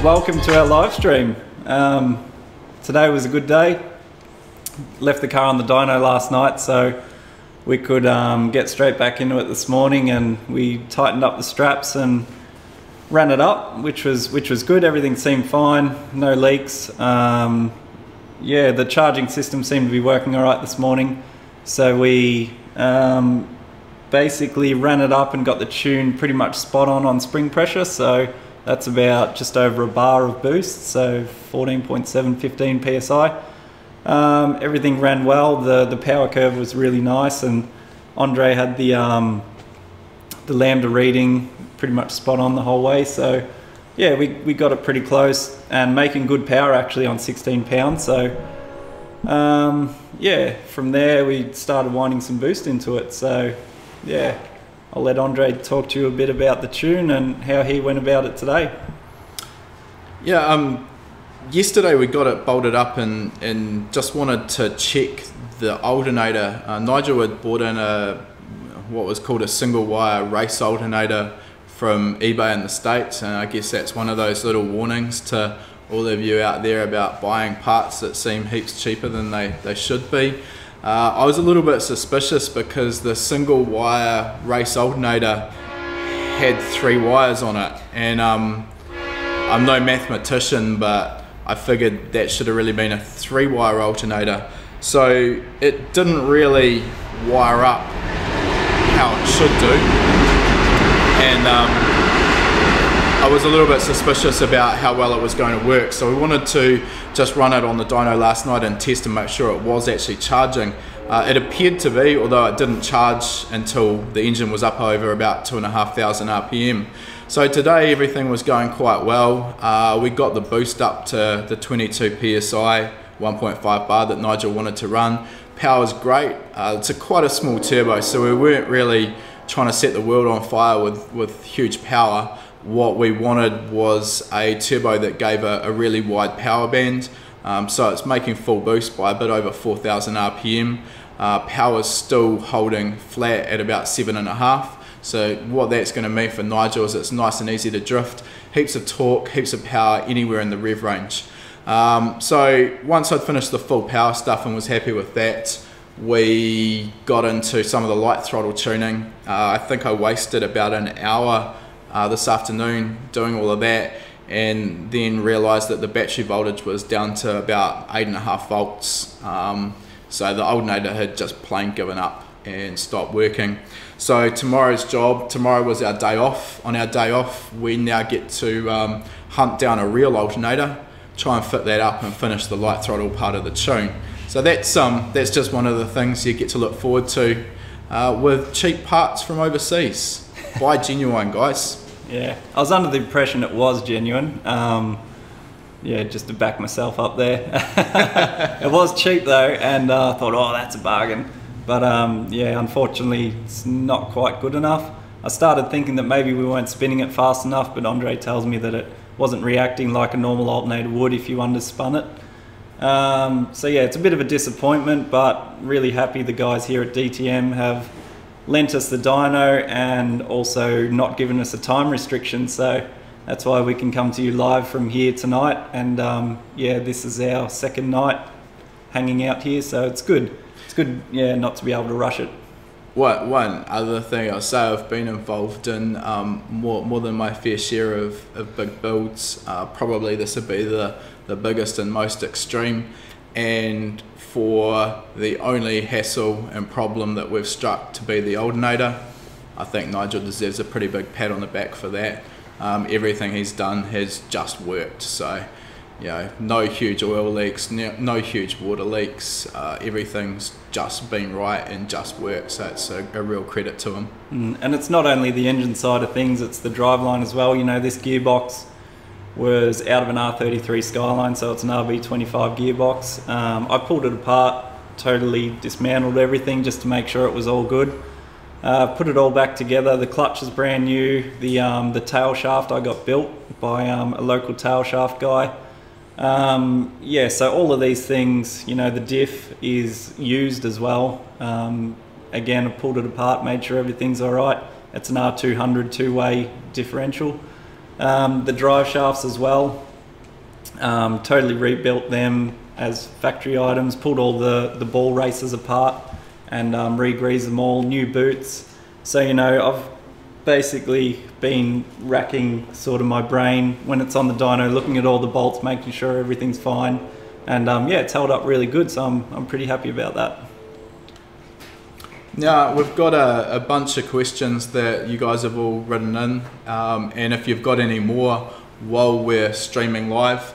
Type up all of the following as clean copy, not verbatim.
Welcome to our live stream. Today was a good day. Left the car on the dyno last night, so we could get straight back into it this morning, and we tightened up the straps and ran it up, which was good. Everything seemed fine, no leaks. Yeah, the charging system seemed to be working all right this morning, so we basically ran it up and got the tune pretty much spot on spring pressure. So that's about just over a bar of boost, so 14.7, 15 psi. Everything ran well. The power curve was really nice, and Andre had the lambda reading pretty much spot on the whole way. So yeah, we got it pretty close and making good power actually on 16 pounds. So yeah, from there we started winding some boost into it. So yeah, I'll let Andre talk to you a bit about the tune and how he went about it today. Yeah, yesterday we got it bolted up and just wanted to check the alternator. Nigel had bought in what was called a single wire race alternator from eBay in the States, and I guess that's one of those little warnings to all of you out there about buying parts that seem heaps cheaper than they should be. I was a little bit suspicious because the single wire race alternator had 3 wires on it, and I'm no mathematician, but I figured that should have really been a 3-wire alternator. So it didn't really wire up how it should do, and I was a little bit suspicious about how well it was going to work. So we wanted to just run it on the dyno last night and test and make sure it was actually charging. It appeared to be, although it didn't charge until the engine was up over about 2,500 RPM. So today everything was going quite well. We got the boost up to the 22 psi, 1.5 bar that Nigel wanted to run. Power's great. It's quite a small turbo, so we weren't really trying to set the world on fire with huge power. What we wanted was a turbo that gave a really wide power band. So it's making full boost by a bit over 4,000 RPM. Power's still holding flat at about 7.5. So what that's going to mean for Nigel is it's nice and easy to drift. Heaps of torque, heaps of power anywhere in the rev range. So once I'd finished the full power stuff and was happy with that, we got into some of the light throttle tuning. I think I wasted about an hour this afternoon doing all of that, and then realized that the battery voltage was down to about 8.5 volts. So the alternator had just plain given up and stopped working. So tomorrow was our day off. On our day off, we now get to hunt down a real alternator, try and fit that up and finish the light throttle part of the tune. So that's just one of the things you get to look forward to with cheap parts from overseas. Buy genuine, guys. Yeah, I was under the impression it was genuine. Yeah, just to back myself up there. It was cheap though, and I thought, oh, that's a bargain. But yeah, unfortunately, it's not quite good enough. I started thinking that maybe we weren't spinning it fast enough, but Andre tells me that it wasn't reacting like a normal alternator would if you underspun it. So yeah, it's a bit of a disappointment, but really happy the guys here at DTM have lent us the dyno and also not given us a time restriction, so that's why we can come to you live from here tonight. And yeah, this is our second night hanging out here, so it's good. It's good, yeah, not to be able to rush it. One other thing I'll say, I've been involved in more than my fair share of big builds. Probably this would be the biggest and most extreme, and for the only hassle and problem that we've struck to be the alternator, I think Nigel deserves a pretty big pat on the back for that. Everything he's done has just worked. So, you know, no huge oil leaks, no huge water leaks. Everything's just been right and just worked. So it's a real credit to him. And it's not only the engine side of things; it's the driveline as well. You know, this gearbox was out of an R33 Skyline, so it's an RB25 gearbox. I pulled it apart, totally dismantled everything just to make sure it was all good. Put it all back together. The clutch is brand new. The tail shaft I got built by a local tail shaft guy. Yeah, so all of these things, you know, the diff is used as well. Again, I pulled it apart, made sure everything's all right. It's an R200 two-way differential. The drive shafts as well, Totally rebuilt them as factory items, pulled all the ball races apart and re-greased them all, new boots. So, you know, I've basically been racking sort of my brain when it's on the dyno, looking at all the bolts, making sure everything's fine. And yeah, it's held up really good, so I'm pretty happy about that. Now, we've got a bunch of questions that you guys have all written in, and if you've got any more while we're streaming live,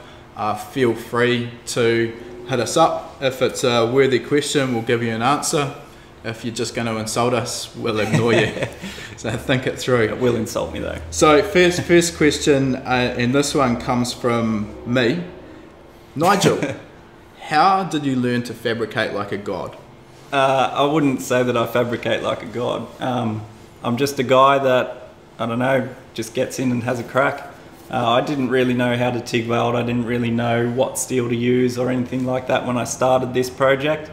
feel free to hit us up. If it's a worthy question, we'll give you an answer. If you're just going to insult us, we'll ignore you. So think it through. It will insult me though. So first question, and this one comes from me. Nigel, how did you learn to fabricate like a god? I wouldn't say that I fabricate like a god. I'm just a guy that, I don't know, just gets in and has a crack. I didn't really know how to TIG weld. I didn't really know what steel to use or anything like that when I started this project.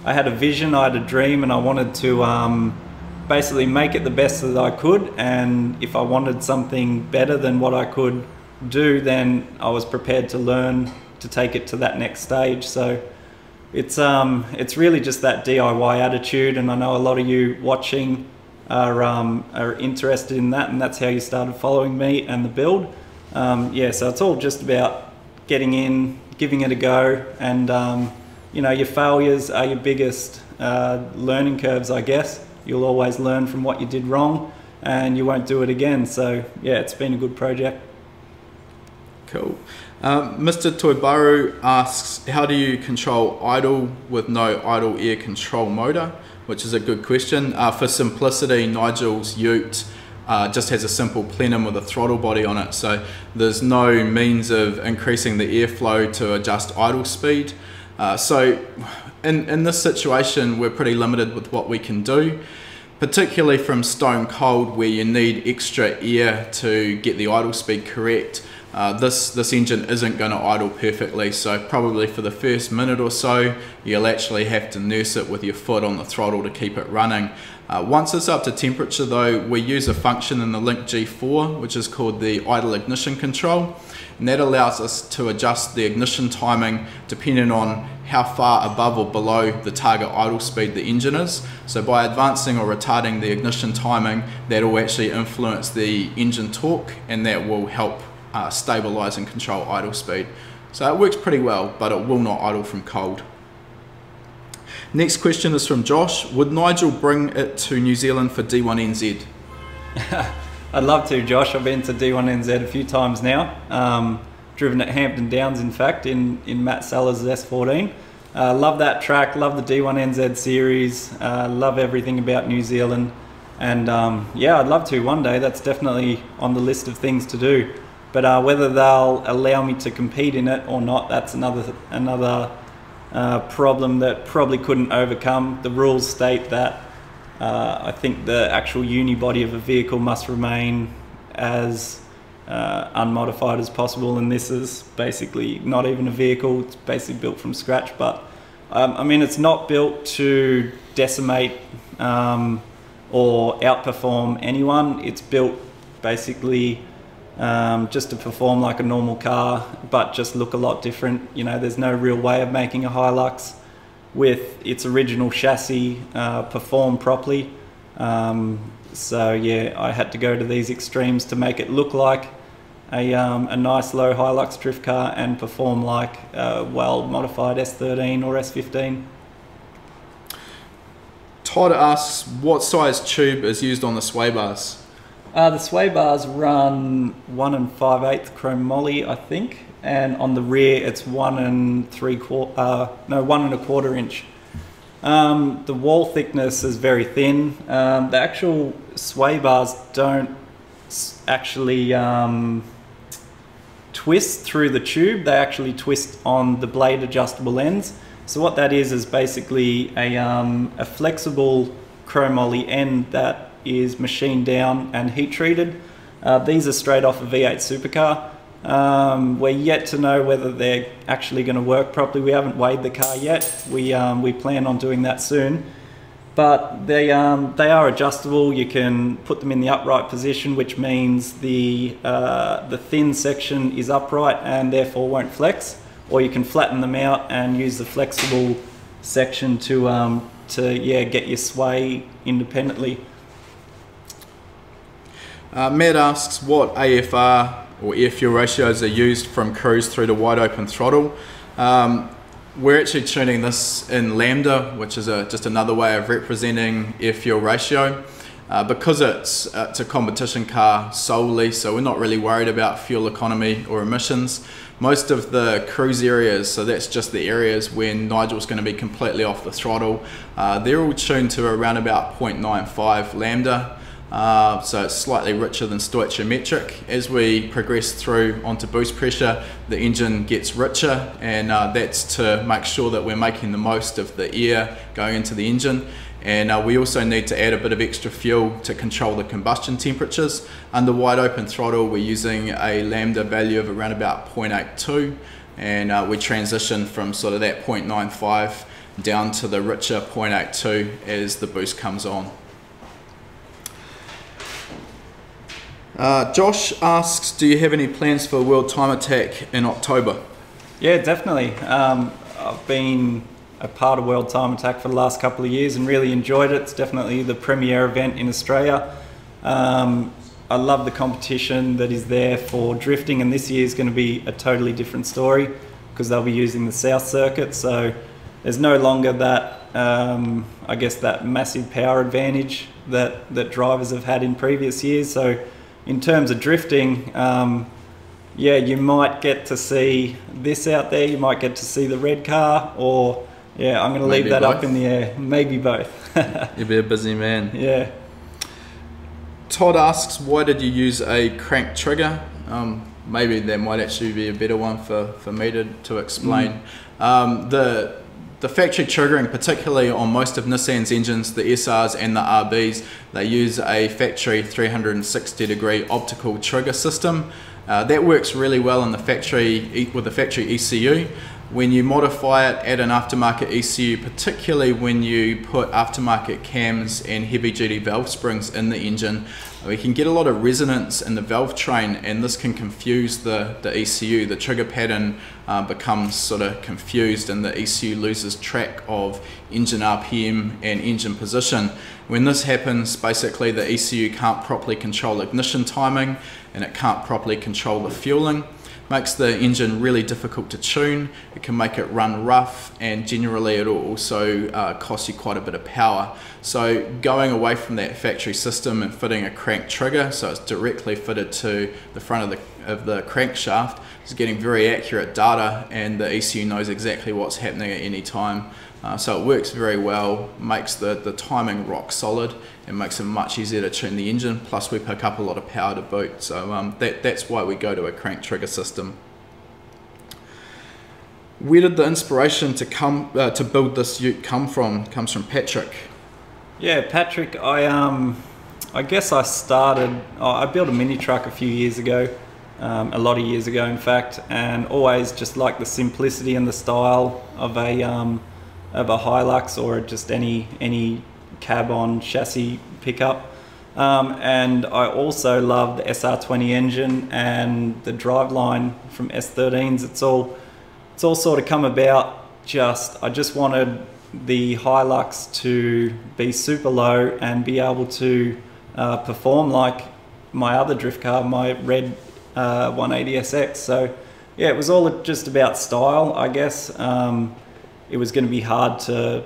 I had a vision, I had a dream, and I wanted to basically make it the best that I could, and if I wanted something better than what I could do, then I was prepared to learn to take it to that next stage. So it's really just that DIY attitude, and I know a lot of you watching are interested in that, and that's how you started following me and the build. Yeah, so it's all just about getting in, giving it a go, and you know, your failures are your biggest learning curves, I guess. You'll always learn from what you did wrong, and you won't do it again. So yeah, it's been a good project. Cool. Mr. Toibaru asks, how do you control idle with no idle air control motor? Which is a good question. For simplicity, Nigel's Ute just has a simple plenum with a throttle body on it, so there's no means of increasing the airflow to adjust idle speed. So in this situation, we're pretty limited with what we can do, particularly from stone cold where you need extra air to get the idle speed correct. This engine isn't going to idle perfectly, so probably for the first minute or so you'll actually have to nurse it with your foot on the throttle to keep it running. Once it's up to temperature though, we use a function in the Link G4 which is called the idle ignition control, and that allows us to adjust the ignition timing depending on how far above or below the target idle speed the engine is. So by advancing or retarding the ignition timing, that will actually influence the engine torque, and that will help stabilize and control idle speed. So it works pretty well, but it will not idle from cold. Next question is from Josh. Would Nigel bring it to New Zealand for D1NZ? I'd love to, Josh. I've been to D1NZ a few times now. Driven at Hampton Downs, in fact, in Matt Sellers' S14. Love that track, love the D1NZ series, love everything about New Zealand. And yeah, I'd love to one day. That's definitely on the list of things to do. But whether they'll allow me to compete in it or not, that's another problem that probably couldn't overcome. The rules state that I think the actual unibody of a vehicle must remain as unmodified as possible, and this is basically not even a vehicle. It's basically built from scratch, but I mean, it's not built to decimate or outperform anyone. It's built basically just to perform like a normal car, but just look a lot different. You know, there's no real way of making a Hilux with its original chassis perform properly. So yeah, I had to go to these extremes to make it look like a nice low Hilux drift car and perform like a well-modified S13 or S15. Todd asks, what size tube is used on the sway bars? The sway bars run 1 5/8 chrome moly, I think, and on the rear it's 1 1¼ inch. The wall thickness is very thin. The actual sway bars don't actually twist through the tube. They actually twist on the blade adjustable ends. So what that is basically a flexible chromoly end that is machined down and heat treated. These are straight off a V8 supercar. We're yet to know whether they're actually going to work properly. We haven't weighed the car yet. We plan on doing that soon. but they are adjustable. You can put them in the upright position, which means the thin section is upright and therefore won't flex, or you can flatten them out and use the flexible section to get your sway independently. Matt asks what AFR or air fuel ratios are used from cruise through to wide open throttle. We're actually tuning this in lambda, which is just another way of representing air fuel ratio. Because it's a competition car solely, so we're not really worried about fuel economy or emissions. Most of the cruise areas, so that's just the areas when Nigel's going to be completely off the throttle, they're all tuned to around about 0.95 lambda. So it's slightly richer than stoichiometric. As we progress through onto boost pressure, the engine gets richer, and that's to make sure that we're making the most of the air going into the engine. And we also need to add a bit of extra fuel to control the combustion temperatures. Under wide open throttle, we're using a lambda value of around about 0.82, and we transition from sort of that 0.95 down to the richer 0.82 as the boost comes on. Josh asks, do you have any plans for World Time Attack in October? Yeah, definitely. I've been a part of World Time Attack for the last couple of years and really enjoyed it. It's definitely the premier event in Australia. I love the competition that is there for drifting, and this year is going to be a totally different story because they'll be using the South Circuit, so there's no longer that, I guess, that massive power advantage that drivers have had in previous years. So in terms of drifting, yeah, you might get to see this out there, you might get to see the red car, or yeah, I'm going to leave that up in the air. Maybe both. You'll be a busy man. Yeah. Todd asks, why did you use a crank trigger? Maybe that might actually be a better one for me to explain. The factory triggering, particularly on most of Nissan's engines, the SRs and the RBs, they use a factory 360-degree optical trigger system. That works really well in the factory with the factory ECU. When you modify it, add an aftermarket ECU, particularly when you put aftermarket cams and heavy-duty valve springs in the engine, we can get a lot of resonance in the valve train, and this can confuse the ECU. The trigger pattern becomes sort of confused, and the ECU loses track of engine RPM and engine position. When this happens, basically the ECU can't properly control ignition timing, and it can't properly control the fueling. Makes the engine really difficult to tune. It can make it run rough, and generally it'll also cost you quite a bit of power. So going away from that factory system and fitting a crank trigger, so it's directly fitted to the front of the crankshaft, is getting very accurate data, and the ECU knows exactly what's happening at any time. So it works very well, makes the timing rock solid, and makes it much easier to tune the engine, plus we pick up a lot of power to boot. So that's why we go to a crank trigger system. Where did the inspiration to build this ute come from? It comes from Patrick. Yeah, Patrick, I guess I built a mini truck a few years ago, a lot of years ago in fact, and always just liked the simplicity and the style of a Hilux or just any cab on chassis pickup, and I also love the SR20 engine and the driveline from S13s. It's all sort of come about. I just wanted the Hilux to be super low and be able to perform like my other drift car, my red 180SX. So yeah, it was all just about style, I guess. It was going to be hard to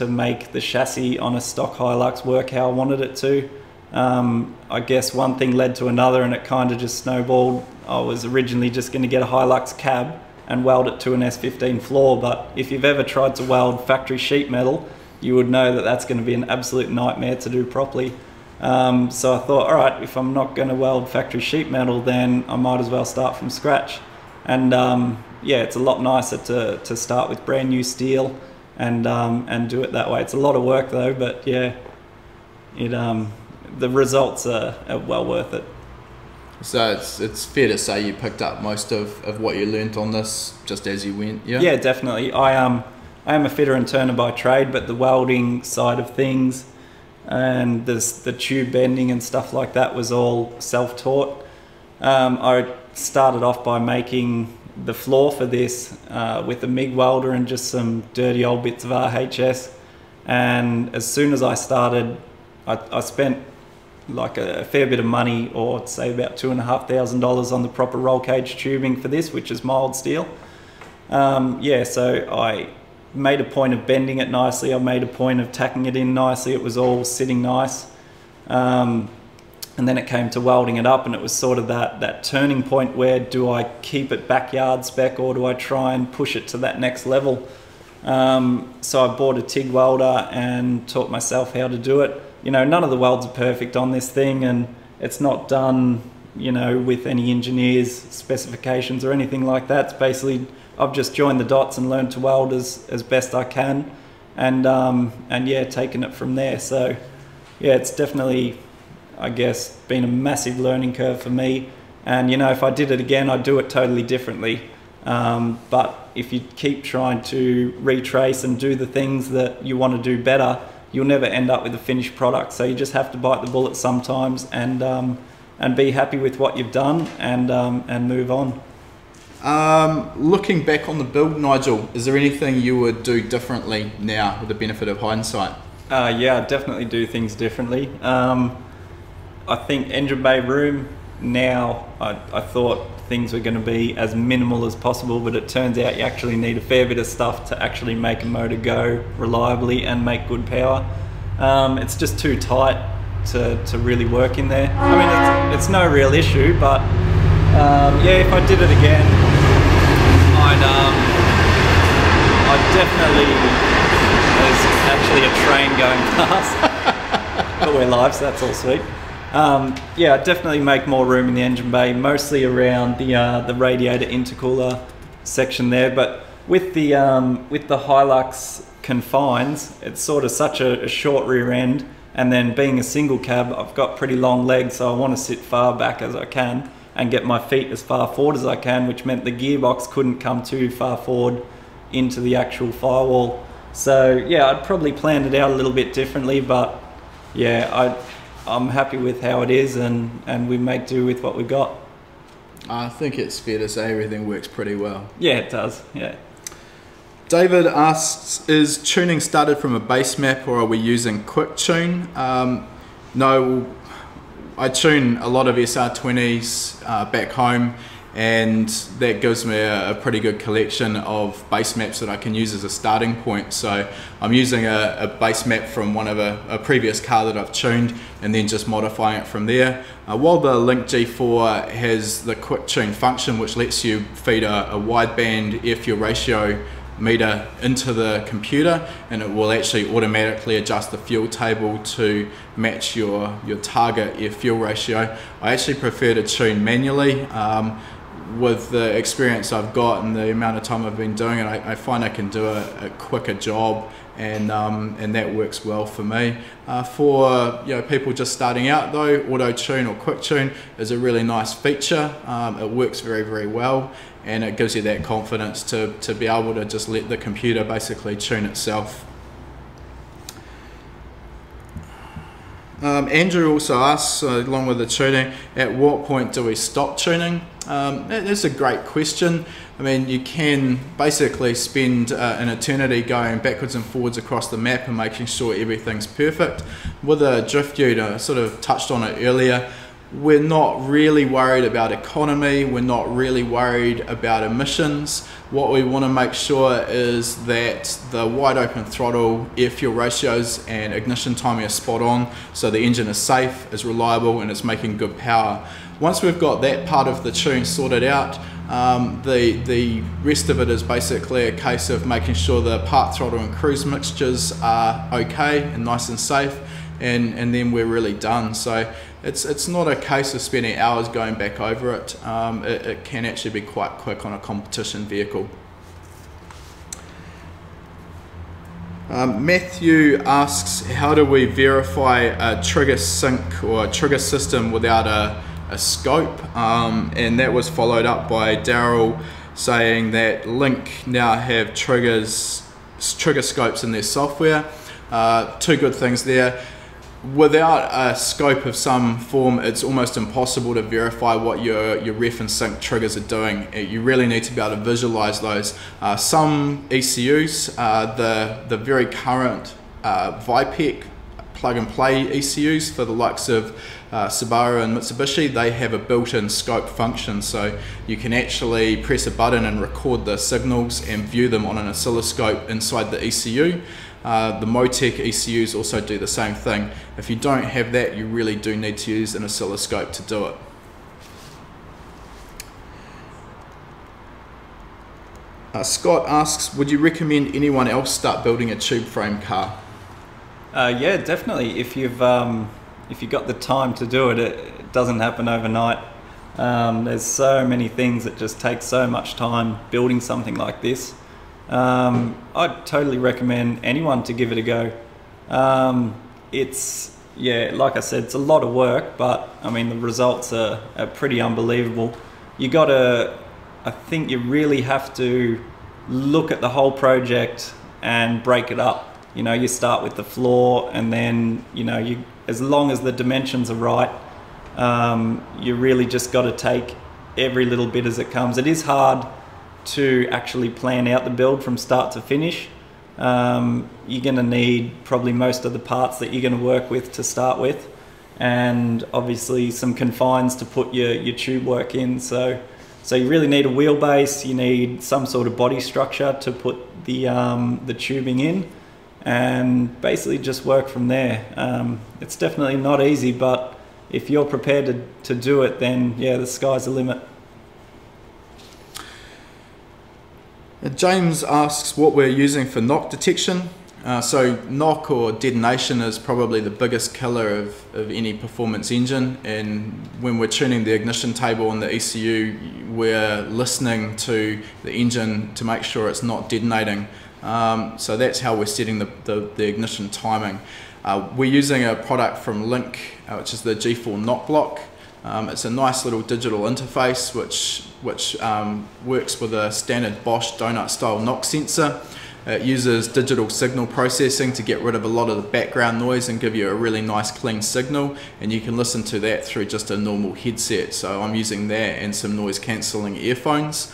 make the chassis on a stock Hilux work how I wanted it to. I guess one thing led to another, and it kind of just snowballed. I was originally just going to get a Hilux cab and weld it to an S15 floor, but if you've ever tried to weld factory sheet metal, you would know that that's going to be an absolute nightmare to do properly. So I thought, all right, if I'm not going to weld factory sheet metal, then I might as well start from scratch. And yeah, it's a lot nicer to start with brand new steel and do it that way. It's a lot of work though, but yeah, the results are well worth it. So it's fair to say you picked up most of what you learnt on this just as you went, yeah? Yeah, definitely. I I am a fitter and turner by trade, but the welding side of things and the tube bending and stuff like that was all self-taught. I started off by making the floor for this with a MIG welder and just some dirty old bits of RHS. And as soon as I started, I spent like a fair bit of money, or say about $2,500 on the proper roll cage tubing for this, which is mild steel. Yeah, so I made a point of bending it nicely. I made a point of tacking it in nicely. It was all sitting nice. And then it came to welding it up, and it was sort of that turning point where do I keep it backyard spec or do I try and push it to that next level? So I bought a TIG welder and taught myself how to do it. You know, none of the welds are perfect on this thing, and it's not done, you know, with any engineer's specifications or anything like that. It's basically, I've just joined the dots and learned to weld as best I can, and yeah, taken it from there. So yeah, it's definitely, I guess, been a massive learning curve for me. And you know, if I did it again, I'd do it totally differently. But if you keep trying to retrace and do the things that you want to do better, you'll never end up with a finished product. So you just have to bite the bullet sometimes and be happy with what you've done and move on. Looking back on the build, Nigel, is there anything you would do differently now with the benefit of hindsight? Yeah, I definitely do things differently. I think engine bay room, now I thought things were going to be as minimal as possible, but it turns out you actually need a fair bit of stuff to actually make a motor go reliably and make good power. It's just too tight to really work in there. I mean, it's no real issue, but yeah, if I did it again, I'd definitely, there's actually a train going past, but we're live, so that's all sweet. Yeah, definitely make more room in the engine bay, mostly around the radiator intercooler section there. But with the Hilux confines, it's sort of such a short rear end, and then being a single cab, I've got pretty long legs, so I want to sit far back as I can and get my feet as far forward as I can, which meant the gearbox couldn't come too far forward into the actual firewall. So yeah, I'd probably planned it out a little bit differently, but yeah, I'm happy with how it is, and we make do with what we got. I think it's fair to say everything works pretty well. Yeah, it does, yeah. David asks, is tuning started from a base map or are we using quick tune? No, I tune a lot of SR20s back home, and that gives me a pretty good collection of base maps that I can use as a starting point. So I'm using a base map from one of a previous car that I've tuned and then just modifying it from there. While the Link G4 has the quick tune function, which lets you feed a wideband air fuel ratio meter into the computer, and it will actually automatically adjust the fuel table to match your target air fuel ratio. I actually prefer to tune manually. With the experience I've got and the amount of time I've been doing it, I find I can do a quicker job, and that works well for me. For people just starting out though, auto tune or quick tune is a really nice feature. It works very, very well, and it gives you that confidence to be able to just let the computer basically tune itself. Andrew also asks, along with the tuning, at what point do we stop tuning? That's a great question. I mean, you can basically spend an eternity going backwards and forwards across the map and making sure everything's perfect. With a Drift Ute, I sort of touched on it earlier, we're not really worried about economy, we're not really worried about emissions. What we want to make sure is that the wide open throttle, air fuel ratios and ignition timing are spot on, so the engine is safe, is reliable, and it's making good power. Once we've got that part of the tune sorted out, the rest of it is basically a case of making sure the part throttle and cruise mixtures are okay and nice and safe, and then we're really done. So it's not a case of spending hours going back over it. It can actually be quite quick on a competition vehicle. Matthew asks, how do we verify a trigger sync or a trigger system without a scope? And that was followed up by Daryl saying that Link now have triggers Triggerscopes in their software. Two good things there. Without a scope of some form, it's almost impossible to verify what your ref and sync triggers are doing. You really need to be able to visualize those. Some ECUs, the very current VIPEC plug and play ECUs for the likes of Subaru and Mitsubishi, they have a built-in scope function, so you can actually press a button and record the signals and view them on an oscilloscope inside the ECU. The Motec ECUs also do the same thing. If you don't have that, you really do need to use an oscilloscope to do it. Scott asks, would you recommend anyone else start building a tube frame car? Yeah, definitely. If you've got the time to do it, it doesn't happen overnight. There's so many things that just take so much time building something like this. I'd totally recommend anyone to give it a go. It's, yeah, like I said, it's a lot of work, but I mean the results are pretty unbelievable. I think you really have to look at the whole project and break it up. You know, you start with the floor, and then, you know, as long as the dimensions are right, you really just got to take every little bit as it comes. It is hard to actually plan out the build from start to finish. You're going to need probably most of the parts that you're going to work with to start with, and obviously some confines to put your tube work in. So you really need a wheelbase, you need some sort of body structure to put the tubing in, and basically just work from there. It's definitely not easy, but if you're prepared to do it, then yeah, the sky's the limit. James asks what we're using for knock detection. So knock or detonation is probably the biggest killer of any performance engine, and when we're tuning the ignition table on the ECU, we're listening to the engine to make sure it's not detonating. So that's how we're setting the ignition timing. We're using a product from Link, which is the G4 knock block. It's a nice little digital interface which works with a standard Bosch donut style knock sensor. It uses digital signal processing to get rid of a lot of the background noise and give you a really nice clean signal, and you can listen to that through just a normal headset. So I'm using that and some noise cancelling earphones.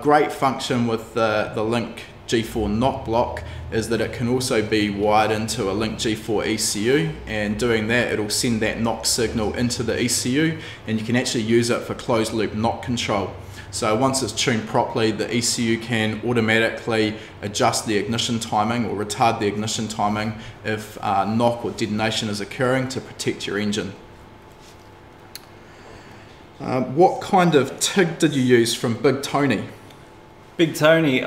Great function with the Link G4 knock block is that it can also be wired into a Link G4 ECU, and doing that it'll send that knock signal into the ECU, and you can actually use it for closed loop knock control. So once it's tuned properly, the ECU can automatically adjust the ignition timing or retard the ignition timing if knock or detonation is occurring to protect your engine. What kind of TIG did you use from Big Tony? Big Tony,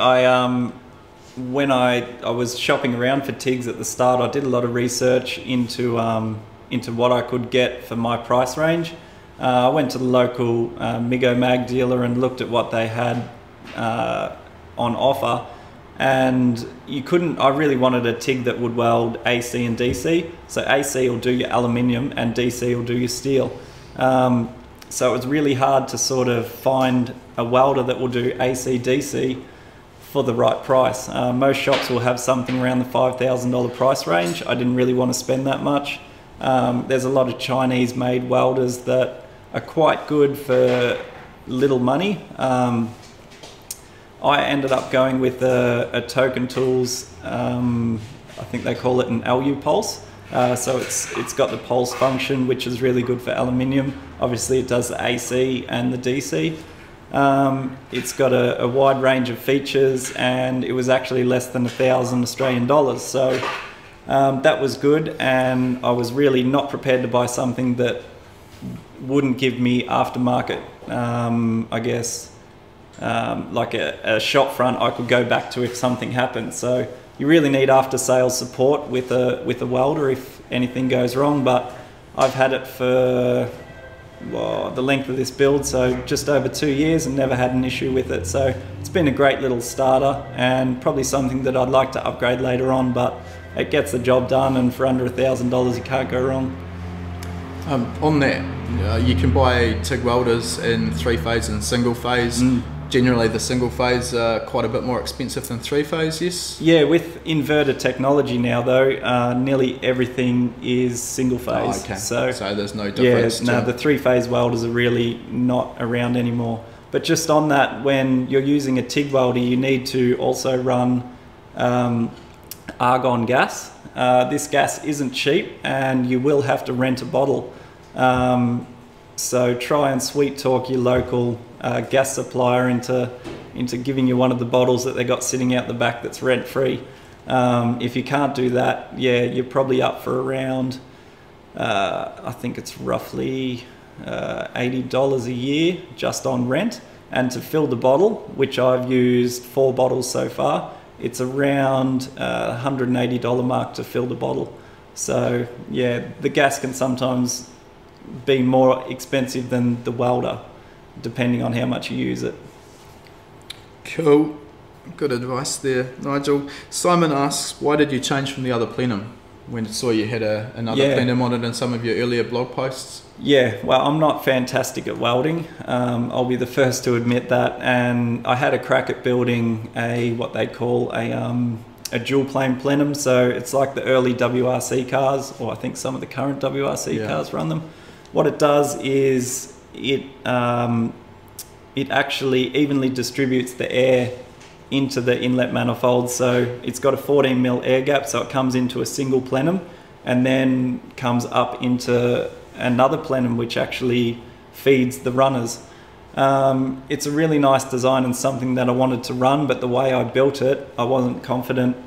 when I was shopping around for TIGs at the start, I did a lot of research into what I could get for my price range. I went to the local Migo Mag dealer and looked at what they had on offer, and I really wanted a TIG that would weld AC and DC. So AC will do your aluminium and DC will do your steel. So it was really hard to sort of find a welder that will do AC DC for the right price. Most shops will have something around the $5,000 price range. I didn't really want to spend that much. There's a lot of Chinese made welders that are quite good for little money. I ended up going with a Token Tools, I think they call it an LU pulse. So it's got the pulse function, which is really good for aluminium. Obviously it does the AC and the DC. It's got a wide range of features, and it was actually less than 1,000 Australian dollars. So that was good, and I was really not prepared to buy something that wouldn't give me aftermarket, I guess, like a shop front I could go back to if something happened. So you really need after sales support with a welder if anything goes wrong, but I've had it for the length of this build, so just over 2 years, and never had an issue with it. So it's been a great little starter, and probably something that I'd like to upgrade later on, but it gets the job done, and for under $1,000 you can't go wrong. On that, you can buy TIG welders in 3-phase and single phase. generally the single phase are quite a bit more expensive than three phase, yes? Yeah, with inverter technology now though, nearly everything is single phase. Oh, okay. So there's no difference. Yeah, no, the three phase welders are really not around anymore. But just on that, when you're using a TIG welder, you need to also run argon gas. This gas isn't cheap and you will have to rent a bottle. So try and sweet talk your local gas supplier into giving you one of the bottles that they got sitting out the back that's rent free. If you can't do that, yeah, you're probably up for around, I think it's roughly $80 a year just on rent. And to fill the bottle, which I've used 4 bottles so far, it's around $180 mark to fill the bottle. So yeah, the gas can sometimes be more expensive than the welder, depending on how much you use it. Cool. Good advice there, Nigel. Simon asks, why did you change from the other plenum when you saw you had another plenum on it in some of your earlier blog posts? Yeah, well, I'm not fantastic at welding. I'll be the first to admit that. And I had a crack at building what they call a dual plane plenum. So it's like the early WRC cars, or I think some of the current WRC cars run them. What it does is it actually evenly distributes the air into the inlet manifold. So it's got a 14mm air gap, so it comes into a single plenum and then comes up into another plenum which actually feeds the runners. It's a really nice design and something that I wanted to run, but the way I built it, I wasn't confident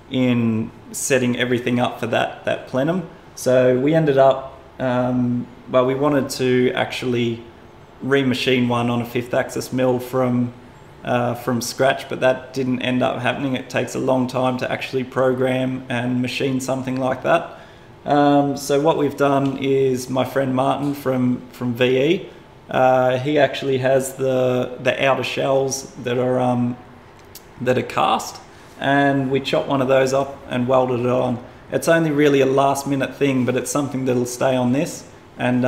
in setting everything up for that plenum. So we ended up, well, we wanted to actually remachine one on a 5th axis mill from scratch, but that didn't end up happening. It takes a long time to actually program and machine something like that. So what we've done is my friend Martin from VE, he actually has the outer shells that are cast, and we chopped one of those up and welded it on. It's only really a last minute thing, but it's something that'll stay on this. And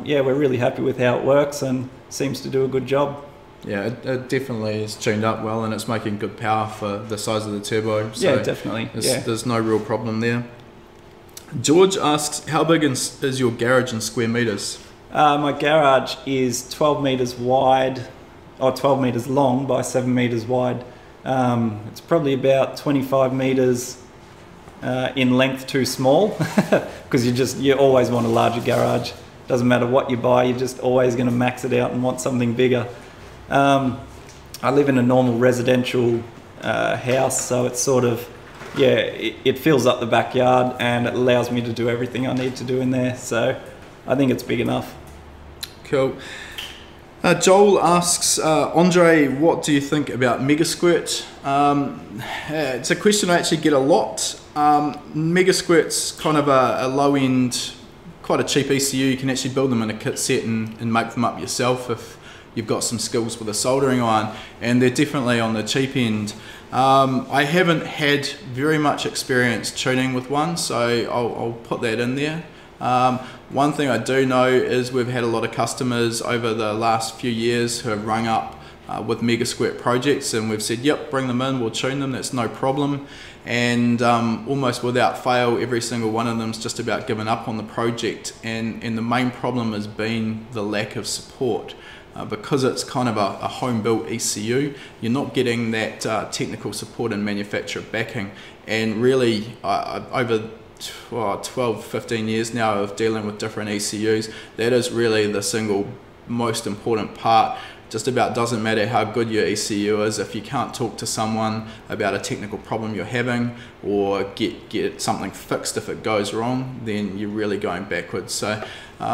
yeah, we're really happy with how it works and seems to do a good job. Yeah, it definitely is tuned up well, and it's making good power for the size of the turbo. So yeah, definitely. There's no real problem there. George asks, how big is your garage in square meters? My garage is 12 meters wide, or 12 meters long by 7 meters wide. It's probably about 25 meters in length too small, because you always want a larger garage. Doesn't matter what you buy, you're just always going to max it out and want something bigger. I live in a normal residential house, so it's sort of, yeah, it fills up the backyard and it allows me to do everything I need to do in there. So I think it's big enough. Cool. Joel asks, Andre, what do you think about Megasquirt? It's a question I actually get a lot. Megasquirt's kind of a low end, quite a cheap ECU. You can actually build them in a kit set and make them up yourself if you've got some skills with a soldering iron, and they're definitely on the cheap end. I haven't had very much experience tuning with one, so I'll put that in there. One thing I do know is we've had a lot of customers over the last few years who have rung up with Megasquirt projects, and we've said, yep, bring them in, we'll tune them, that's no problem. And almost without fail, every single one of them's just about given up on the project, and the main problem has been the lack of support. Because it's kind of a home-built ECU, you're not getting that technical support and manufacturer backing. And really, over 12, 15 years now of dealing with different ECUs, that is really the single most important part. Just about doesn't matter how good your ECU is, if you can't talk to someone about a technical problem you're having or get something fixed if it goes wrong, then you're really going backwards. So you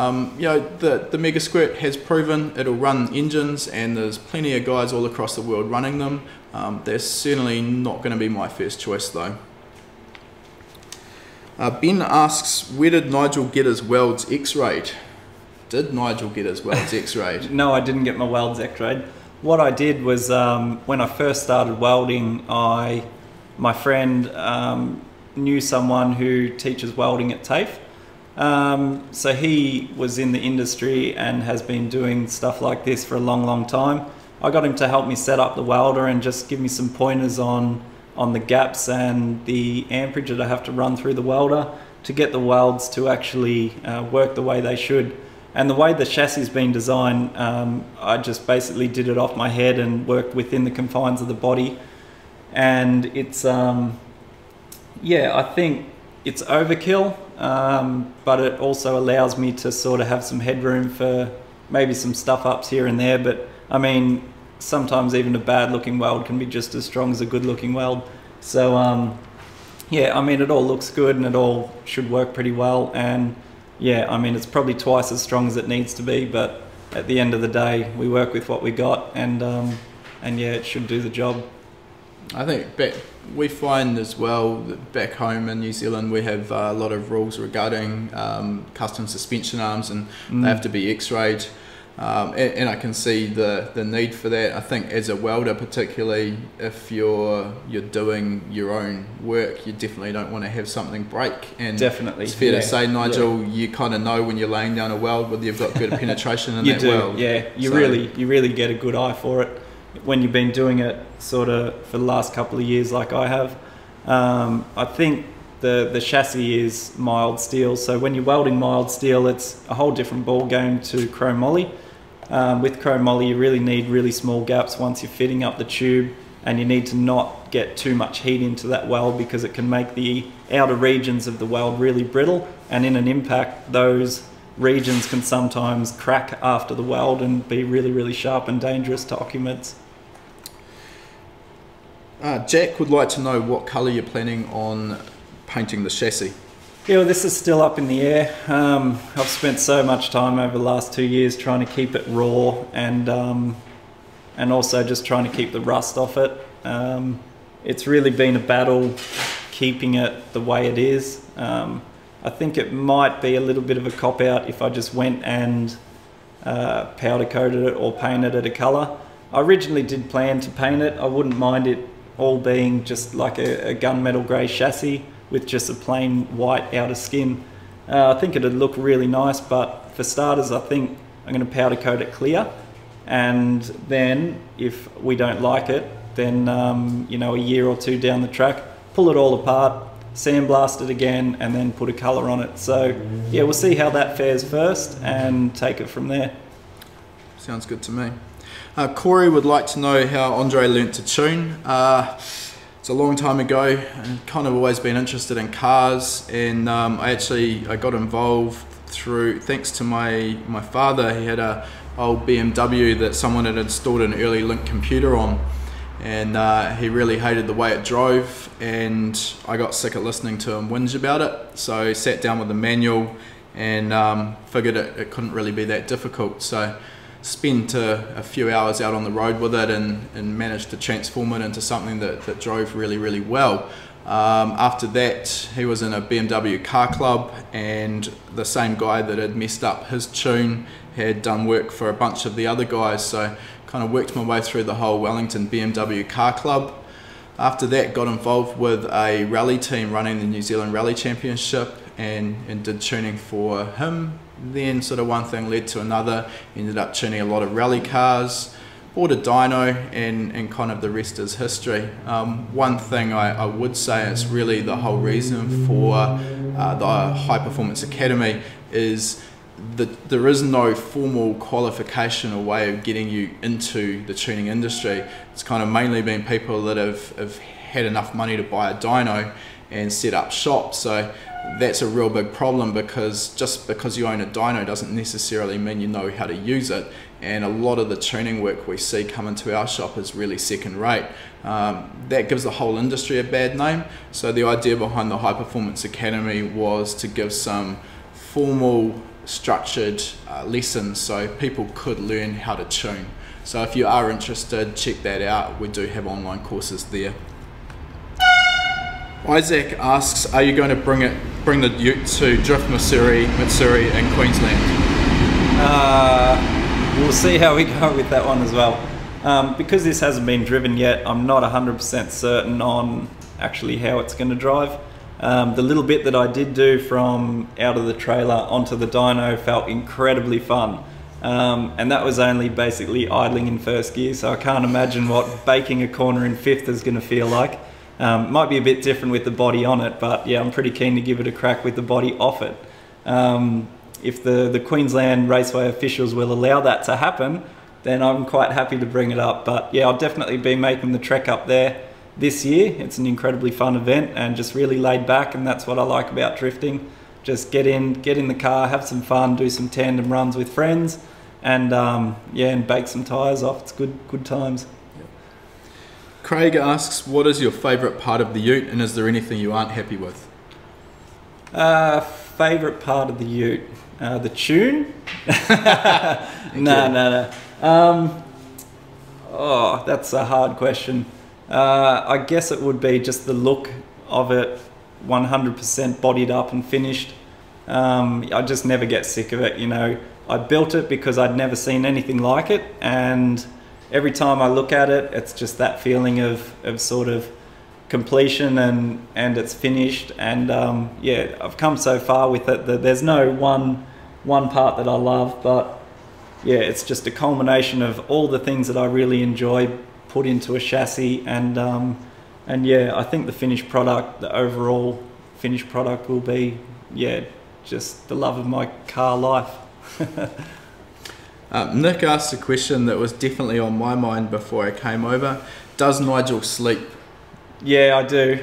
know, the Megasquirt has proven it'll run engines, and there's plenty of guys all across the world running them. They're certainly not going to be my first choice though. Ben asks, where did Nigel get his welds X-rayed? Did Nigel get his welds X-rayed? No, I didn't get my welds X-rayed. What I did was, when I first started welding, my friend knew someone who teaches welding at TAFE. So he was in the industry and has been doing stuff like this for a long, long time. I got him to help me set up the welder and just give me some pointers on the gaps and the amperage that I have to run through the welder to get the welds to actually work the way they should. And the way the chassis has been designed, I just basically did it off my head and worked within the confines of the body. And it's, yeah, I think it's overkill, but it also allows me to sort of have some headroom for maybe some stuff ups here and there. But I mean, sometimes even a bad looking weld can be just as strong as a good looking weld. So yeah, I mean, it all looks good and it all should work pretty well. And yeah, I mean, it's probably twice as strong as it needs to be, but at the end of the day, we work with what we got, and yeah, it should do the job. I think we find as well that back home in New Zealand we have a lot of rules regarding custom suspension arms, and they have to be x-rayed, and I can see the need for that. I think as a welder, particularly if you're doing your own work, you definitely don't want to have something break. And definitely, it's fair to say, Nigel, you kind of know when you're laying down a weld whether you've got good penetration in that weld. Yeah, you really get a good eye for it when you've been doing it sort of for the last couple of years like I have. I think the chassis is mild steel, so when you're welding mild steel, it's a whole different ball game to chrome moly. With chrome moly, you really need really small gaps once you're fitting up the tube, and you need to not get too much heat into that weld because it can make the outer regions of the weld really brittle, and in an impact those regions can sometimes crack after the weld and be really sharp and dangerous to occupants. Jack would like to know what colour you're planning on painting the chassis. Yeah, well, this is still up in the air. I've spent so much time over the last 2 years trying to keep it raw, and also just trying to keep the rust off it. It's really been a battle keeping it the way it is. I think it might be a little bit of a cop-out if I just went and powder coated it or painted it a colour. I originally did plan to paint it. I wouldn't mind it all being just like a gunmetal grey chassis with just a plain white outer skin. I think it'd look really nice, but for starters, I think I'm going to powder coat it clear, and then if we don't like it, then you know, a year or two down the track, pull it all apart, sandblast it again, and then put a colour on it. So yeah, we'll see how that fares first and take it from there. Sounds good to me. Corey would like to know how Andre learnt to tune. It's a long time ago, and kind of always been interested in cars, and I got involved through, thanks to my father. He had a old BMW that someone had installed an early Link computer on, and he really hated the way it drove, and I got sick of listening to him whinge about it, so I sat down with the manual and figured it couldn't really be that difficult. So spent a few hours out on the road with it and managed to transform it into something that drove really well. After that, he was in a BMW car club, and the same guy that had messed up his tune had done work for a bunch of the other guys, so kind of worked my way through the whole Wellington BMW car club. After that, got involved with a rally team running the New Zealand Rally Championship and did tuning for him. Then sort of one thing led to another, ended up tuning a lot of rally cars, bought a dyno, and kind of the rest is history. One thing I would say, it's really the whole reason for the High Performance Academy, is that there is no formal qualification or way of getting you into the tuning industry. It's kind of mainly been people that have had enough money to buy a dyno and set up shop. So that's a real big problem, because just because you own a dyno doesn't necessarily mean you know how to use it, and a lot of the tuning work we see come into our shop is really second rate. That gives the whole industry a bad name. So the idea behind the High Performance Academy was to give some formal structured lessons so people could learn how to tune. So if you are interested, check that out. We do have online courses there. Isaac asks, are you going to bring the Ute to Drift Missouri and Queensland? We'll see how we go with that one as well. Because this hasn't been driven yet, I'm not 100% certain on actually how it's going to drive. The little bit that I did do from out of the trailer onto the dyno felt incredibly fun. and that was only basically idling in first gear, so I can't imagine what baking a corner in fifth is going to feel like. Might be a bit different with the body on it, but yeah, I'm pretty keen to give it a crack with the body off it. If the Queensland Raceway officials will allow that to happen, then I'm quite happy to bring it up. But yeah, I'll definitely be making the trek up there this year. It's an incredibly fun event and just really laid back, and that's what I like about drifting. Just get in the car, have some fun, do some tandem runs with friends, and yeah, and bake some tyres off. It's good times. Craig asks, what is your favourite part of the Ute, and is there anything you aren't happy with? Favourite part of the Ute? The tune? No. Oh, that's a hard question. I guess it would be just the look of it, 100% bodied up and finished. I just never get sick of it, you know. I built it because I'd never seen anything like it, and every time I look at it, it's just that feeling of sort of completion and it's finished. And yeah, I've come so far with it that there's no one part that I love, but yeah, it's just a culmination of all the things that I really enjoy put into a chassis. And yeah, I think the finished product, the overall finished product will be, yeah, just the love of my car life. Nick asked a question that was definitely on my mind before I came over. Does Nigel sleep? Yeah, I do.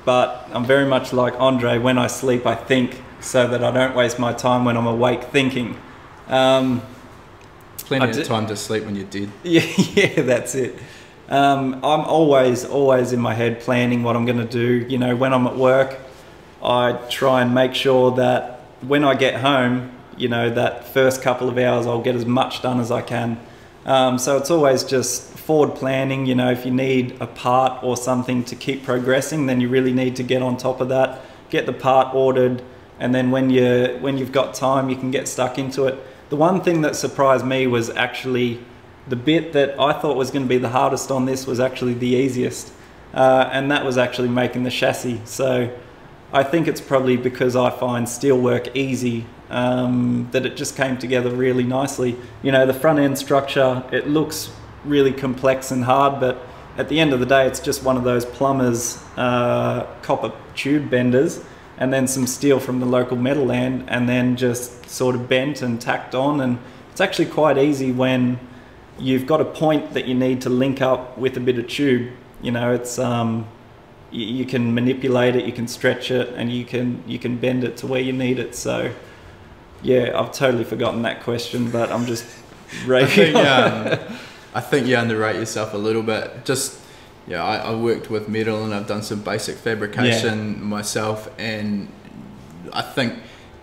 But I'm very much like Andre. When I sleep, I think, so that I don't waste my time when I'm awake thinking. Plenty of time to sleep when you're dead. Yeah, that's it. I'm always in my head planning what I'm going to do. You know, when I'm at work, I try and make sure that when I get home, you know, that first couple of hours I'll get as much done as I can. So it's always just forward planning. You know, if you need a part or something to keep progressing, then you really need to get on top of that, get the part ordered, and then when you've got time, you can get stuck into it. The one thing that surprised me was actually the bit that I thought was going to be the hardest on this was actually the easiest, and that was actually making the chassis. So I think it's probably because I find steel work easy, that it just came together really nicely. You know, the front end structure, it looks really complex and hard, but at the end of the day, it's just one of those plumbers copper tube benders, and then some steel from the local metal land, and then just sort of bent and tacked on. And it's actually quite easy when you've got a point that you need to link up with a bit of tube. You know, it's you can manipulate it, you can stretch it, and you can bend it to where you need it. So yeah, I've totally forgotten that question, but I'm just raving. I think you underrate yourself a little bit. Just, yeah, I worked with metal and I've done some basic fabrication myself, and I think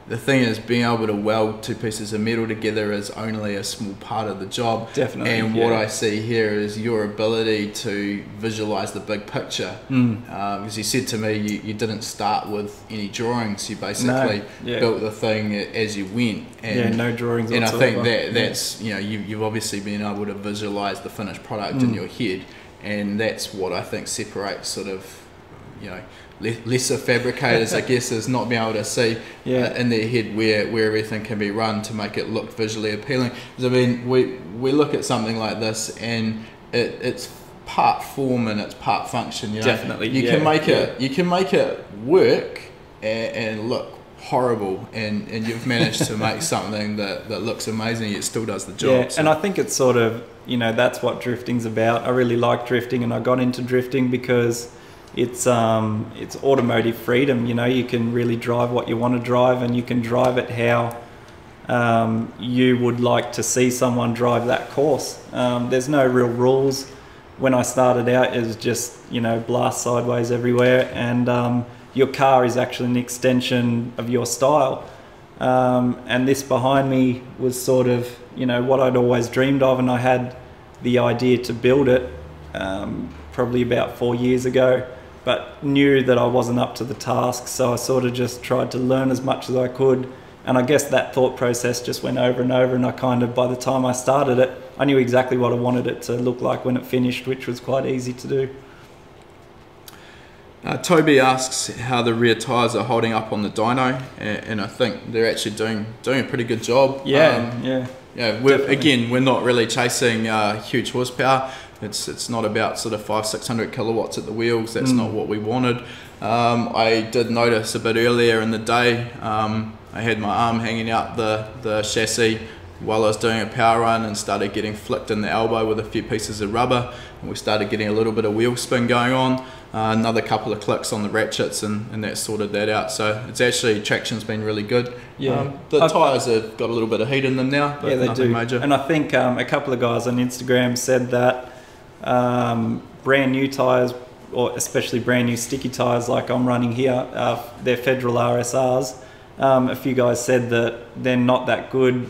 the thing is, being able to weld two pieces of metal together is only a small part of the job. Definitely. And what I see here is your ability to visualize the big picture. Because you said to me you didn't start with any drawings. You basically built the thing as you went. And, no drawings and whatsoever. I think that's, you know, you've obviously been able to visualize the finished product in your head. And that's what I think separates sort of, you know, lesser fabricators, I guess, is not being able to see in their head where everything can be run to make it look visually appealing. Because I mean, we look at something like this and it's part form and it's part function. You know? Definitely, you can make it work and look horrible, and you've managed to make something that looks amazing. It still does the job. Yeah, so. And I think it's sort of, you know, that's what drifting's about. I really like drifting, and I got into drifting because it's automotive freedom. You know, you can really drive what you want to drive, and you can drive it how you would like to see someone drive that course. There's no real rules. When I started out, it was just, you know, blast sideways everywhere, and your car is actually an extension of your style. And this behind me was sort of, you know, what I'd always dreamed of, and I had the idea to build it probably about 4 years ago, but knew that I wasn't up to the task, so I sort of just tried to learn as much as I could. And I guess that thought process just went over and over, and I kind of, by the time I started it, I knew exactly what I wanted it to look like when it finished, which was quite easy to do. Toby asks how the rear tyres are holding up on the dyno, and I think they're actually doing a pretty good job. Yeah, we're not really chasing huge horsepower. It's not about sort of 500-600 kilowatts at the wheels. That's not what we wanted. I did notice a bit earlier in the day, I had my arm hanging out the chassis while I was doing a power run and started getting flicked in the elbow with a few pieces of rubber, and we started getting a little bit of wheel spin going on. Another couple of clicks on the ratchets and that sorted that out. So it's actually, traction's been really good. Yeah, the tyres have got a little bit of heat in them now, but yeah, they do. major. And I think a couple of guys on Instagram said that brand new tyres, or especially brand new sticky tyres like I'm running here, they're Federal RSRs. A few guys said that they're not that good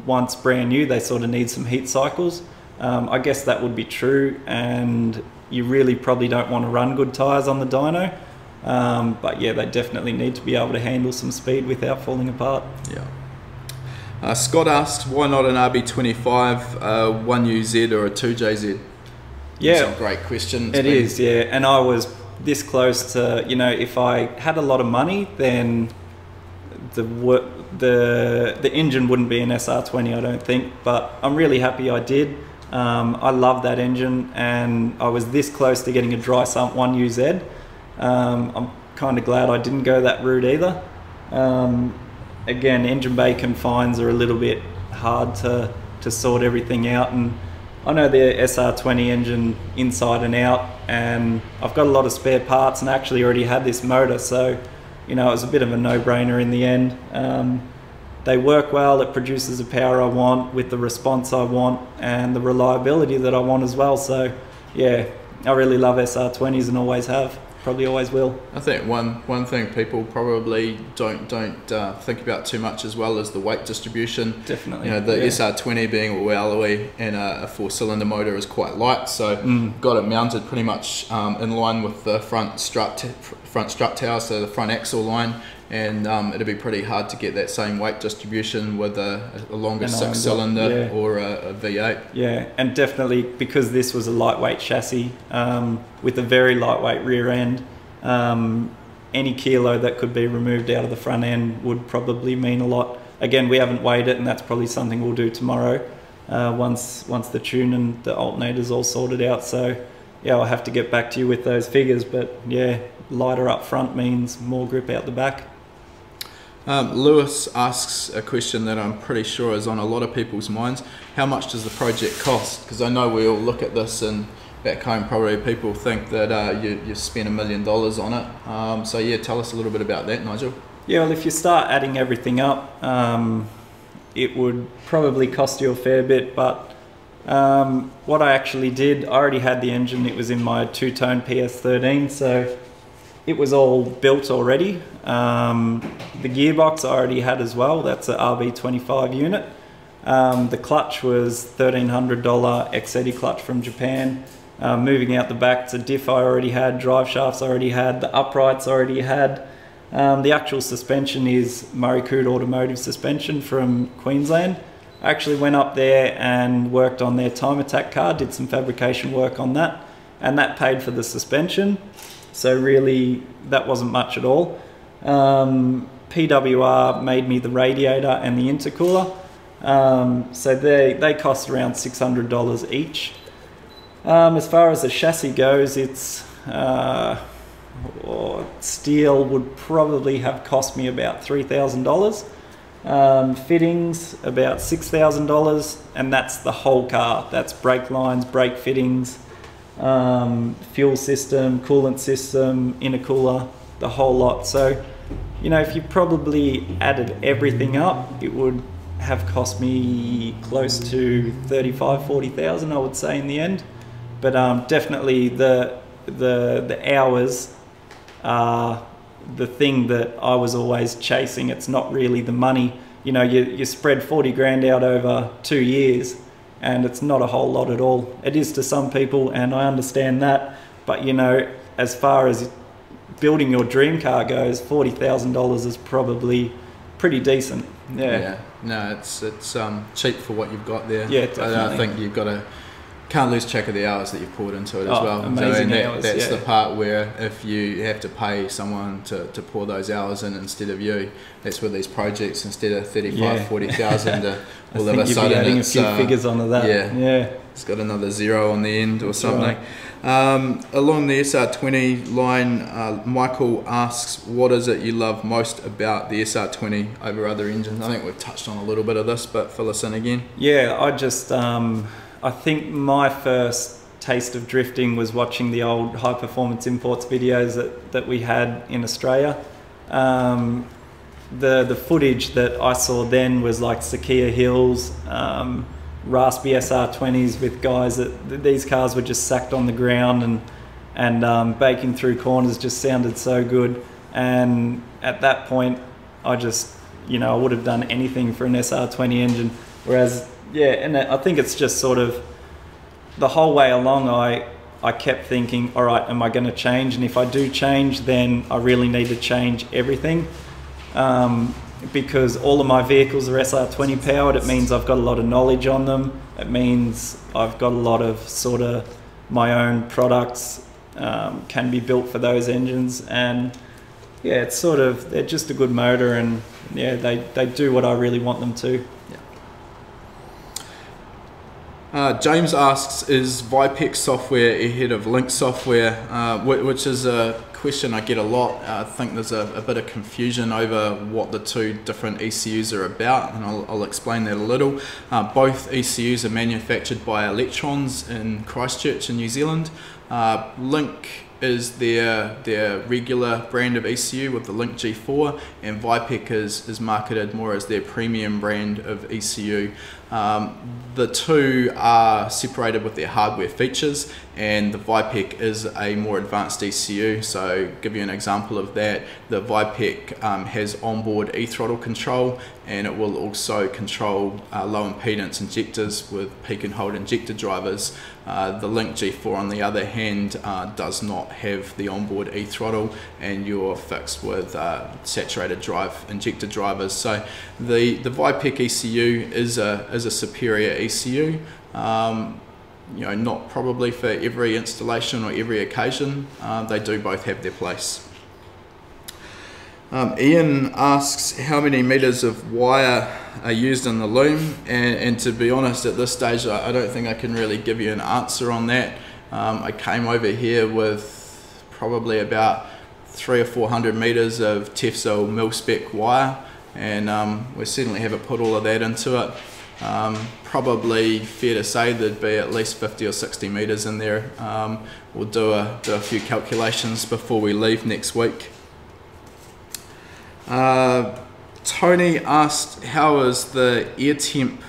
once brand new. They sort of need some heat cycles. I guess that would be true, and you really probably don't want to run good tyres on the dyno. But yeah, they definitely need to be able to handle some speed without falling apart. Yeah. Scott asked, why not an RB25, 1UZ or a 2JZ? Yeah, that's a great question. It is, yeah. And I was this close to, you know, if I had a lot of money, then the engine wouldn't be an SR20, I don't think. But I'm really happy I did. I love that engine, and I was this close to getting a dry sump 1UZ. I'm kind of glad I didn't go that route either. Again, engine bay confines are a little bit hard to sort everything out, and I know the SR20 engine inside and out, and I've got a lot of spare parts and actually already had this motor, so you know, it was a bit of a no-brainer in the end. They work well, it produces the power I want with the response I want and the reliability that I want as well. So yeah, I really love SR20s and always have, probably always will. I think one thing people probably don't think about too much as well is the weight distribution. Definitely. You know, the SR20 being a alloy and a 4-cylinder motor is quite light, so got it mounted pretty much in line with the front strut tower, so the front axle line, and it'd be pretty hard to get that same weight distribution with a longer 6-cylinder or a V8. Yeah, and definitely because this was a lightweight chassis with a very lightweight rear end, any kilo that could be removed out of the front end would probably mean a lot. Again, we haven't weighed it, and that's probably something we'll do tomorrow once the tune and the alternator's all sorted out. So yeah, I'll have to get back to you with those figures, but yeah, lighter up front means more grip out the back. Lewis asks a question that I'm pretty sure is on a lot of people's minds. How much does the project cost? Because I know we all look at this, and back home probably people think that you spent $1 million on it. So yeah, tell us a little bit about that, Nigel. Yeah, well, if you start adding everything up, it would probably cost you a fair bit, but what I actually did, I already had the engine. It was in my two-tone PS13, so it was all built already. The gearbox I already had as well. That's an RB25 unit. The clutch was $1,300 Exedi clutch from Japan. Moving out the back, it's a diff I already had, drive shafts I already had, the uprights I already had. The actual suspension is Megasquirt automotive suspension from Queensland. I actually went up there and worked on their time attack car, did some fabrication work on that, and that paid for the suspension. So really, that wasn't much at all. PWR made me the radiator and the intercooler. So they cost around $600 each. As far as the chassis goes, it's steel would probably have cost me about $3,000. Fittings about $6,000, and that's the whole car. That's brake lines, brake fittings, fuel system, coolant system, intercooler, the whole lot. So, you know, if you probably added everything up, it would have cost me close to 40,000, I would say, in the end. But definitely the hours are the thing that I was always chasing. It's not really the money. You know, you spread 40 grand out over 2 years, and it's not a whole lot at all. It is to some people, and I understand that. But you know, as far as building your dream car goes, $40,000 is probably pretty decent. Yeah. No, it's cheap for what you've got there. Yeah, definitely. I think you've got to can't lose track of the hours that you've poured into it as well. Amazing so, hours, that's yeah. the part where if you have to pay someone to pour those hours in instead of you, that's where these projects, instead of 35, 40,000, all of a sudden adding it's a few figures onto that. Yeah, it's got another 0 on the end or something. Right. Along the SR20 line, Michael asks, what is it you love most about the SR20 over other engines? I think we've touched on a little bit of this, but fill us in again. Yeah, I think my first taste of drifting was watching the old high performance imports videos that we had in Australia. The footage that I saw then was like Sakia Hills, raspy SR20s with guys these cars were just sacked on the ground and baking through corners just sounded so good. And at that point, I just, I would have done anything for an SR20 engine. Whereas, and I think it's just sort of the whole way along, I kept thinking, all right, am I going to change? And if I do change, then I really need to change everything. Because all of my vehicles are SR20 powered. It means I've got a lot of knowledge on them. It means I've got a lot of sort of my own products can be built for those engines. And yeah, it's sort of, they're just a good motor, and yeah, they do what I really want them to. James asks, is Vipec software ahead of Link software? Which is a question I get a lot. I think there's a bit of confusion over what the two different ECUs are about, and I'll explain that a little. Both ECUs are manufactured by Electrons in Christchurch in New Zealand. Link is their regular brand of ECU with the Link G4, and Vipec is marketed more as their premium brand of ECU. The two are separated with their hardware features, and the Vipec is a more advanced ECU. So give you an example of that, the Vipec has onboard e-throttle control, and it will also control low impedance injectors with peak and hold injector drivers. The Link G4 on the other hand does not have the onboard e-throttle, and you're fixed with saturated drive injector drivers. So the Vipec ECU is a superior ECU. Not probably for every installation or every occasion. They do both have their place. Ian asks how many meters of wire are used in the loom, and to be honest, at this stage I don't think I can really give you an answer on that. I came over here with probably about 300 or 400 meters of Tefzel mil-spec wire, and we certainly haven't put all of that into it. Probably fair to say there'd be at least 50 or 60 meters in there. We'll do a few calculations before we leave next week. Tony asked, how is the air temp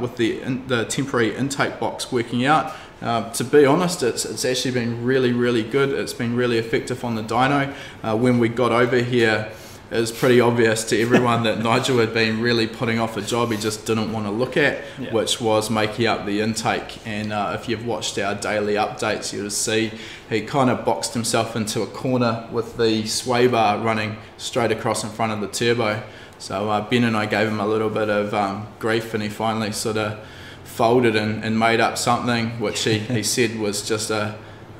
with the temporary intake box working out? To be honest, it's actually been really good. It's been really effective on the dyno. When we got over here, it was pretty obvious to everyone that Nigel had been really putting off a job he just didn't want to look at, which was making up the intake. And if you've watched our daily updates, you'll see he kind of boxed himself into a corner with the sway bar running straight across in front of the turbo. So Ben and I gave him a little bit of grief, and he finally sort of folded and made up something which he said was just a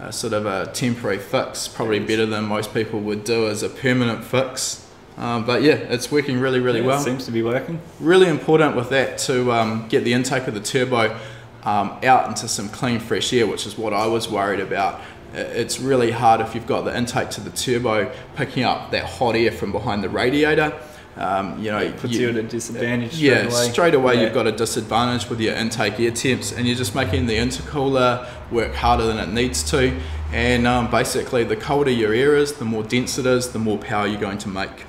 sort of a temporary fix, probably better than most people would do as a permanent fix. But yeah, it's working really well. It seems to be working. Really important with that to get the intake of the turbo out into some clean fresh air, which is what I was worried about. It's really hard if you've got the intake to the turbo picking up that hot air from behind the radiator. It puts you at a disadvantage straight away. You've got a disadvantage with your intake air temps, and you're just making the intercooler work harder than it needs to. And basically, the colder your air is, the more dense it is, the more power you're going to make.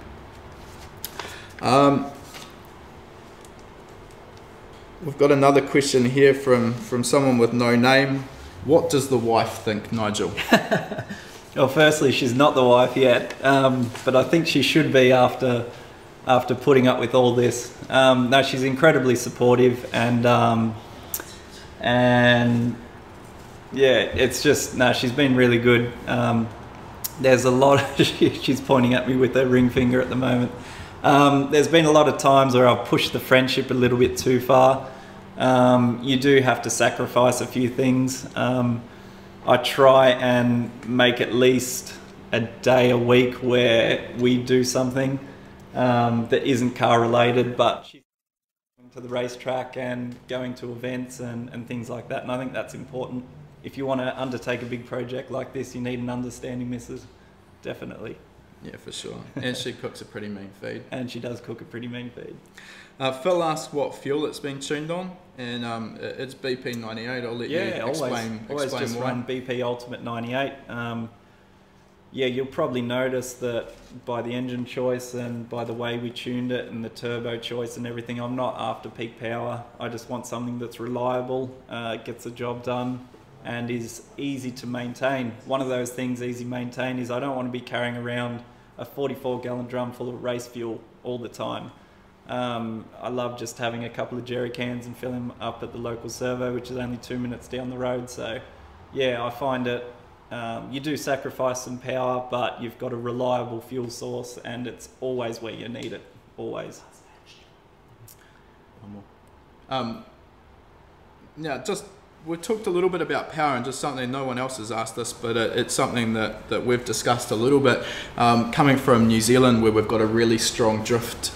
We've got another question here from someone with no name. What does the wife think, Nigel? Well, firstly, she's not the wife yet, but I think she should be after putting up with all this. No, she's incredibly supportive, and yeah, it's just, no, she's been really good. There's a lot, she's pointing at me with her ring finger at the moment. There's been a lot of times where I've pushed the friendship a little bit too far, You do have to sacrifice a few things. I try and make at least a day a week where we do something that isn't car related, but she's going to the racetrack and going to events and things like that, and I think that's important. If you want to undertake a big project like this, you need an understanding missus, definitely. Yeah, for sure. And she cooks a pretty mean feed. And she does cook a pretty mean feed. Phil asked what fuel it's been tuned on, and it's BP 98. I'll let you explain always just why. run BP Ultimate 98. Yeah, you'll probably notice that by the engine choice and by the way we tuned it and the turbo choice and everything, I'm not after peak power. I just want something that's reliable, gets the job done, and is easy to maintain. One of those things easy to maintain is I don't want to be carrying around a 44-gallon drum full of race fuel all the time. I love just having a couple of jerry cans and filling them up at the local servo, which is only 2 minutes down the road. So yeah, I find it, you do sacrifice some power, but you've got a reliable fuel source and it's always where you need it, always. One more. Yeah, just we talked a little bit about power, and just something no one else has asked us, but it's something that we've discussed a little bit. Coming from New Zealand, where we've got a really strong drift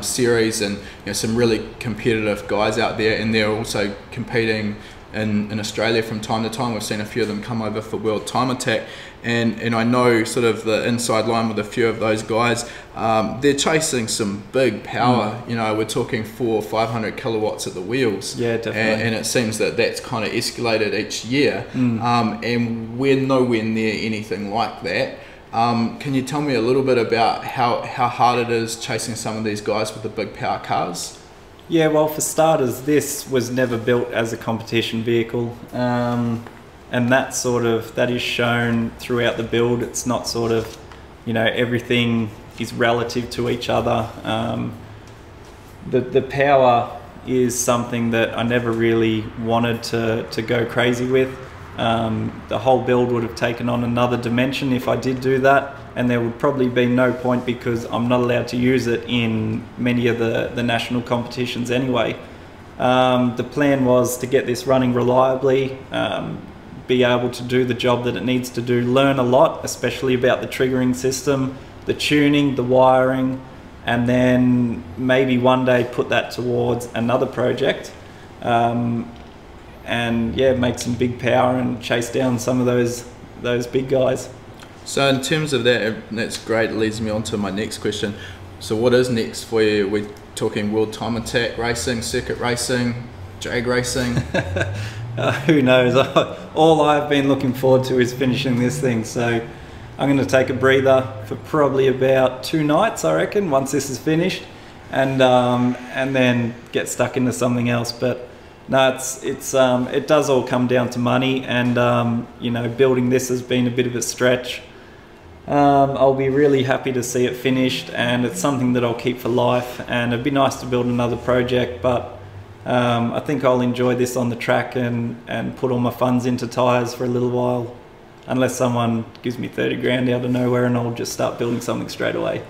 series, and some really competitive guys out there, and they're also competing in Australia from time to time. We've seen a few of them come over for World Time Attack, and I know sort of the inside line with a few of those guys. They're chasing some big power. We're talking 400 or 500 kilowatts at the wheels. Yeah, definitely. And it seems that that's kind of escalated each year, and we're nowhere near anything like that. Can you tell me a little bit about how hard it is chasing some of these guys with the big power cars? Yeah, well, for starters, this was never built as a competition vehicle, and that is shown throughout the build. It's not sort of, everything is relative to each other. The power is something that I never really wanted to go crazy with. The whole build would have taken on another dimension if I did do that, and there would probably be no point because I'm not allowed to use it in many of the national competitions anyway. The plan was to get this running reliably, be able to do the job that it needs to do, learn a lot, especially about the triggering system, the tuning, the wiring, and then maybe one day put that towards another project. And yeah, make some big power and chase down some of those big guys. So in terms of that, that's great. It leads me on to my next question. So what is next for you? We're talking World Time Attack racing, circuit racing, drag racing? Who knows? All I've been looking forward to is finishing this thing. So I'm going to take a breather for probably about 2 nights, I reckon, once this is finished, and then get stuck into something else. But no, it does all come down to money, and building this has been a bit of a stretch. I'll be really happy to see it finished, and it's something that I'll keep for life, and it'd be nice to build another project, but I think I'll enjoy this on the track and put all my funds into tyres for a little while, unless someone gives me 30 grand out of nowhere, and I'll just start building something straight away.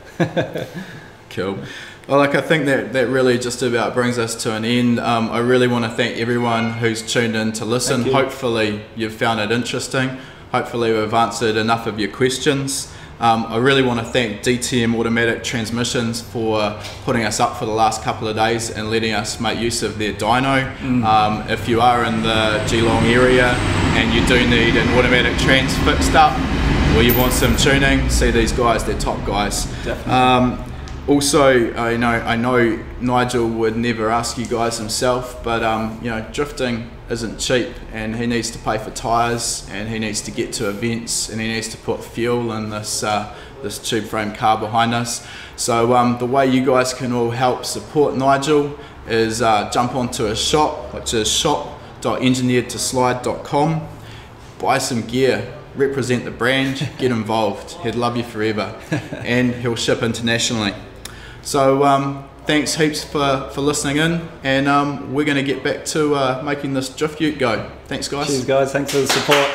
Cool. Well, I think that really just about brings us to an end. I really want to thank everyone who's tuned in to listen. Hopefully you've found it interesting. Hopefully we've answered enough of your questions. I really want to thank DTM Automatic Transmissions for putting us up for the last couple of days and letting us make use of their dyno. If you are in the Geelong area and you do need an automatic trans fixed up, or you want some tuning, see these guys, they're top guys. Definitely. Also, I know Nigel would never ask you guys himself, but drifting isn't cheap, and he needs to pay for tyres, and he needs to get to events, and he needs to put fuel in this tube frame car behind us. So the way you guys can all help support Nigel is jump onto his shop, which is shop.engineeredtoslide.com. Buy some gear, represent the brand, get involved. He'd love you forever, and he'll ship internationally. So thanks heaps for listening in, and we're going to get back to making this Drift Ute go. Thanks guys. Cheers guys, thanks for the support.